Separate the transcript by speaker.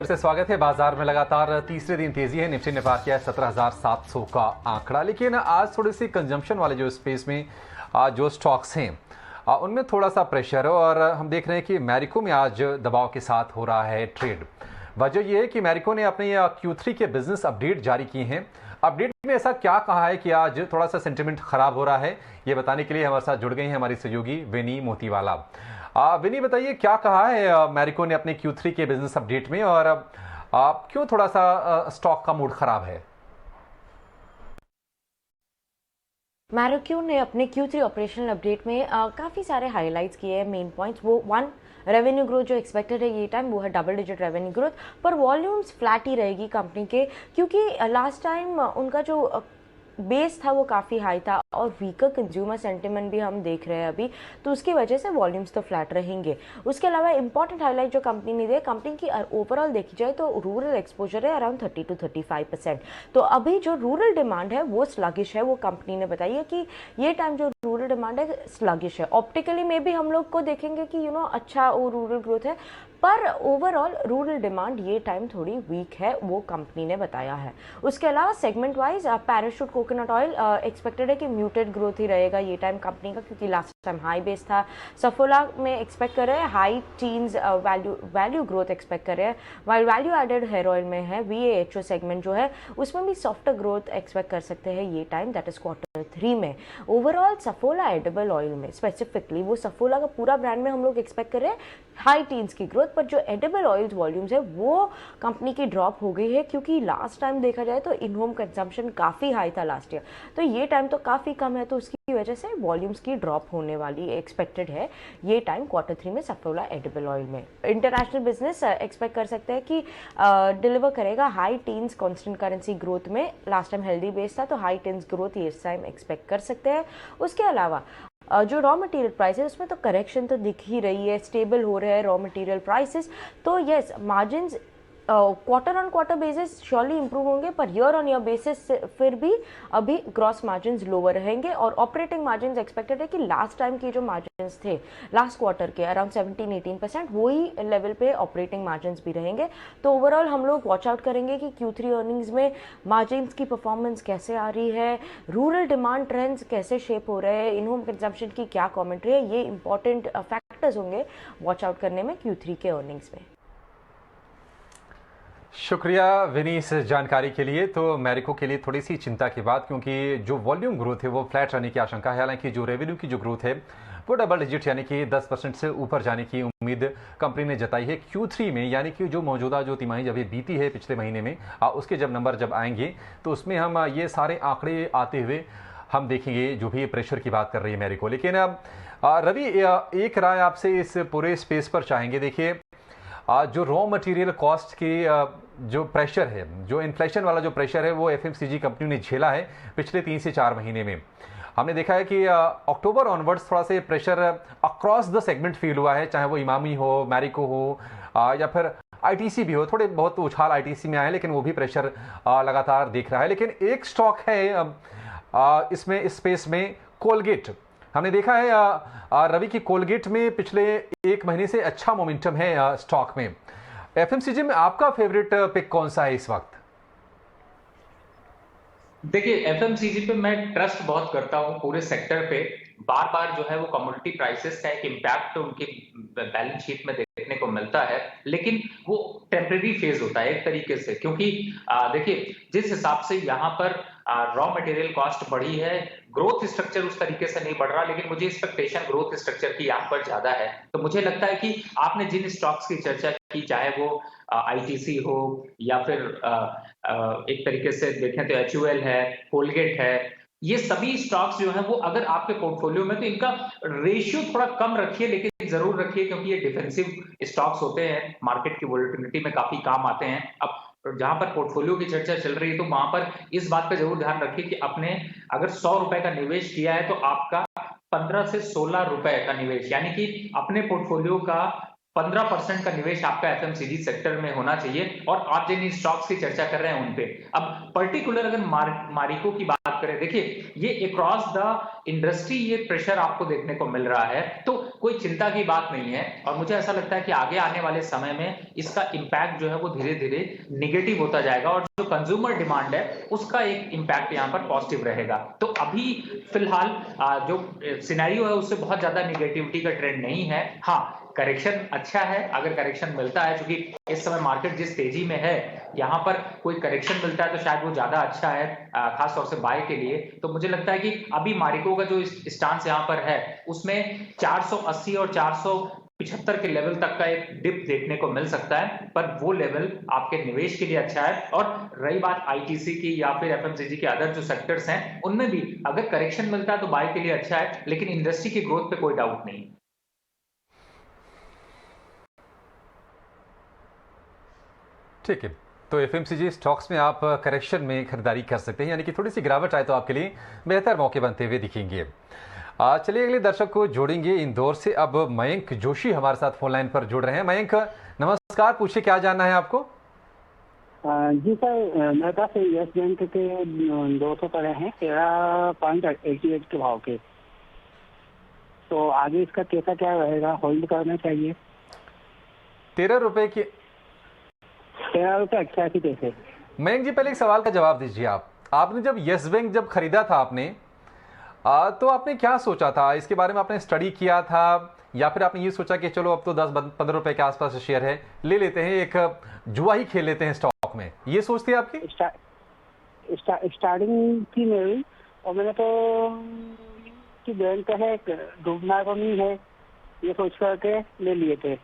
Speaker 1: फिर से स्वागत है। बाजार में लगातार तीसरे दिन तेजी है। निफ्टी ने पार किया है 17,700 का आंकड़ा, लेकिन आज थोड़ी सी कंजम्पशन वाले जो स्पेस में जो स्टॉक्स हैं उनमें थोड़ा सा प्रेशर है और हम देख रहे हैं कि मैरिको में आज दबाव के साथ हो रहा है ट्रेड। वजह यह है कि मैरिको ने अपने Q3 के बिजनेस अपडेट जारी किए हैं। अपडेट में ऐसा क्या कहा है कि आज थोड़ा सा सेंटिमेंट खराब हो रहा है, ये बताने के लिए हमारे साथ जुड़ गई हैं हमारी सहयोगी विनी मोतीवाला। विनी, बताइए क्या कहा है मैरिको ने अपने Q3 के बिजनेस अपडेट में और क्यों थोड़ा सा स्टॉक का मूड खराब है?
Speaker 2: मैरिको ने अपने Q3 ऑपरेशनल अपडेट में काफ़ी सारे हाईलाइट्स किए हैं। मेन पॉइंट्स वो वन, रेवेन्यू ग्रोथ जो एक्सपेक्टेड है ये टाइम वो है डबल डिजिट रेवेन्यू ग्रोथ, पर वॉल्यूम्स फ्लैट ही रहेगी कंपनी के, क्योंकि लास्ट टाइम उनका जो बेस था वो काफ़ी हाई था और वीकर कंज्यूमर सेंटिमेंट भी हम देख रहे हैं अभी, तो उसकी वजह से वॉल्यूम्स तो फ्लैट रहेंगे। उसके अलावा इंपॉर्टेंट हाईलाइट जो कंपनी ने दिया, कंपनी की ओवरऑल देखी जाए तो रूरल एक्सपोजर है अराउंड 30 to 35%। तो अभी जो रूरल डिमांड है वो स्लगिश है। वो कंपनी ने बताई है कि ये टाइम जो रूरल डिमांड है स्लगिश है। ऑप्टिकली में भी हम लोग को देखेंगे कि अच्छा वो रूरल ग्रोथ है, पर ओवरऑल रूरल डिमांड ये टाइम थोड़ी वीक है, वो कंपनी ने बताया है। उसके अलावा segment wise parachute coconut oil expected है कि म्यूटेड ग्रोथ ही रहेगा ये टाइम कंपनी का, क्योंकि लास्ट टाइम हाई बेस था। सफोला में एक्सपेक्ट कर रहे हैं high teens value growth expect कर रहे हैं, while value added hair oil में है VAHO सेगमेंट जो है उसमें भी सॉफ्टर ग्रोथ एक्सपेक्ट कर सकते हैं ये टाइम, दैट इज Q3 में। ओवरऑल सफोला एडिबल ऑयल में स्पेसिफिकली वो सफोला का पूरा ब्रांड में हम लोग एक्सपेक्ट कर रहे हैं हाई टीन्स की ग्रोथ, पर जो एडिबल ऑयल्स वॉल्यूम्स है वो कंपनी की ड्रॉप हो गई है, क्योंकि लास्ट टाइम देखा जाए तो इन होम कंजम्पशन काफ़ी हाई था लास्ट ईयर, तो ये टाइम तो काफ़ी कम है, तो उसकी वजह से वॉल्यूम्स की ड्रॉप होने वाली एक्सपेक्टेड है ये टाइम Q3 में सफोला एडिबल ऑयल में। इंटरनेशनल बिजनेस एक्सपेक्ट कर सकते हैं कि डिलीवर करेगा high teens constant currency growth में। लास्ट टाइम हेल्दी बेस था तो हाई टीन्स ग्रोथ ये टाइम एक्सपेक्ट कर सकते हैं। उसके अलावा जो रॉ मटेरियल प्राइसेस उसमें तो करेक्शन तो दिख ही रही है, स्टेबल हो रहे हैं रॉ मटेरियल प्राइसेस, तो yes margins quarter on quarter basis surely improve होंगे, per year on year basis फिर भी अभी ग्रॉस मार्जिन्स लोअर रहेंगे और ऑपरेटिंग मार्जिन्स एक्सपेक्टेड है कि लास्ट टाइम के जो मार्जिन्स थे लास्ट क्वार्टर के अराउंड 17-18% वही लेवल पे ऑपरेटिंग मार्जिन्स भी रहेंगे। तो ओवरऑल हम लोग वॉच आउट करेंगे कि Q3 अर्निंग्स में मार्जिन्स की परफॉर्मेंस कैसे आ रही है, रूरल डिमांड ट्रेंड्स कैसे शेप हो रहे हैं, इन होम कंजम्पशन की क्या कॉमेंट्री है, ये इंपॉर्टेंट फैक्टर्स होंगे वॉच आउट करने में Q3 के अर्निंग्स में।
Speaker 1: शुक्रिया विनी इस जानकारी के लिए। तो मैरिको के लिए थोड़ी सी चिंता की बात, क्योंकि जो वॉल्यूम ग्रोथ है वो फ्लैट रहने की आशंका है। हालांकि जो रेवेन्यू की जो ग्रोथ है वो डबल डिजिट यानी कि 10% से ऊपर जाने की उम्मीद कंपनी ने जताई है Q3 में, यानी कि जो मौजूदा जो तिमाही जब ये बीती है पिछले महीने में उसके जब नंबर जब आएंगे तो उसमें हम ये सारे आंकड़े आते हुए हम देखेंगे जो भी प्रेशर की बात कर रही है मैरिको। लेकिन रवि, एक राय आपसे इस पूरे स्पेस पर चाहेंगे। देखिए, जो रॉ मटेरियल कॉस्ट की जो प्रेशर है, जो इन्फ्लेशन वाला जो प्रेशर है वो FMCG कंपनी ने झेला है पिछले 3 से 4 महीने में। हमने देखा है कि अक्टूबर ऑनवर्ड्स थोड़ा से pressure across the segment feel हुआ है, चाहे वो इमामी हो, मैरिको हो या फिर ITC भी हो। थोड़े बहुत उछाल ITC में आए, लेकिन वो भी प्रेशर लगातार दिख रहा है। लेकिन एक स्टॉक है इसमें इस स्पेस में, कोलगेट। हमने देखा है रवि की कोलगेट में पिछले 1 महीने से अच्छा मोमेंटम है स्टॉक में। FMCG में आपका फेवरेट पिक कौन सा है इस वक्त?
Speaker 3: देखिए, FMCG पे मैं ट्रस्ट बहुत करता हूँ पूरे सेक्टर पे। बार बार जो है वो कमोडिटी प्राइसेस का एक इम्पैक्ट उनके बैलेंस शीट में देखने को मिलता है, लेकिन वो टेम्परेरी फेज होता है एक तरीके से, क्योंकि देखिए जिस हिसाब से यहाँ पर रॉ मटेरियल कॉस्ट बढ़ी है, ग्रोथ स्ट्रक्चर उस तरीके से नहीं बढ़ रहा, लेकिन मुझे एक्सपेक्टेशन ग्रोथ स्ट्रक्चर की यहाँ पर ज्यादा है। तो मुझे लगता है कि आपने जिन स्टॉक्स की चर्चा की, चाहे वो ITC हो या फिर एक तरीके से देखें तो HUL है, कोलगेट है, ये सभी स्टॉक्स जो है वो अगर आपके पोर्टफोलियो में, तो इनका रेशियो थोड़ा कम रखिए, लेकिन जरूर रखिए, क्योंकि ये डिफेंसिव स्टॉक्स होते हैं, मार्केट की वोलेटिलिटी में काफी काम आते हैं। अब जहां पर पोर्टफोलियो की चर्चा चल रही है तो वहां पर इस बात का जरूर ध्यान रखिए कि आपने अगर 100 रुपए का निवेश किया है तो आपका 15 से 16 रुपए का निवेश, यानी कि अपने पोर्टफोलियो का 15% का निवेश आपका एफएमसीजी सेक्टर में होना चाहिए। और आप जिन स्टॉक्स की चर्चा कर रहे हैं उन पे, अब पर्टिकुलर अगर मारिको की बात करें, देखिए ये अक्रॉस द इंडस्ट्री ये प्रेशर आपको देखने को मिल रहा है, तो कोई चिंता की बात नहीं है। और मुझे ऐसा लगता है कि आगे आने वाले समय में इसका इंपैक्ट जो है वो धीरे धीरे निगेटिव होता जाएगा, और जो कंज्यूमर डिमांड है उसका एक इंपैक्ट यहाँ पर पॉजिटिव रहेगा। तो अभी फिलहाल जो सिनेरियो है उससे बहुत ज्यादा निगेटिविटी का ट्रेंड नहीं है। हाँ, करेक्शन अच्छा है, अगर करेक्शन मिलता है, क्योंकि इस समय मार्केट जिस तेजी में है, यहाँ पर कोई करेक्शन मिलता है तो शायद वो ज्यादा अच्छा है, खास तौर से बाय के लिए। तो मुझे लगता है कि अभी मारिको का जो स्टांस यहाँ पर है उसमें 480 और 475 के लेवल तक का एक डिप देखने को मिल सकता है, पर वो लेवल आपके निवेश के लिए अच्छा है। और रही बात आईटीसी की या फिर एफएमसीजी के अदर जो सेक्टर्स हैं, उनमें भी अगर करेक्शन मिलता है तो बाय के लिए अच्छा है, लेकिन इंडस्ट्री की ग्रोथ पे कोई डाउट नहीं।
Speaker 1: ठीक है, तो एफएमसीजी स्टॉक्स में आप करेक्शन में खरीदारी कर सकते हैं, यानी कि थोड़ी सी गिरावट आए तो आपके लिए बेहतर मौके बनते हुए दिखेंगे। चलिए अगले दर्शक को जोड़ेंगे इंदौर से। अब मयंक जोशी हमारे साथ फोन लाइन पर जुड़ रहे हैं। मयंक नमस्कार, पूछिए क्या जानना है आपको?
Speaker 4: जी सर, मेरे पास यस बैंक के 200 पड़े हैं 13.88 के भाव के, तो आगे इसका कैसा क्या रहेगा? होल्ड करना चाहिए?
Speaker 1: 13 रुपए की
Speaker 4: 13.88 पैसे।
Speaker 1: मयंक जी, पहले एक सवाल का जवाब दीजिए। आपने जब यस बैंक जब खरीदा था आपने, तो आपने क्या सोचा था? इसके बारे में आपने स्टडी किया था, या फिर आपने ये सोचा कि चलो अब तो 10-15 रुपए के आसपास शेयर है, ले लेते हैं, एक जुआ ही खेल लेते हैं स्टॉक में, ये सोच थी आपकी?
Speaker 4: स्टार्टिंग थी मेरी, और मैंने तो कि बैंक है, डूबना तो नहीं है, ये सोच करके ले लिए थे।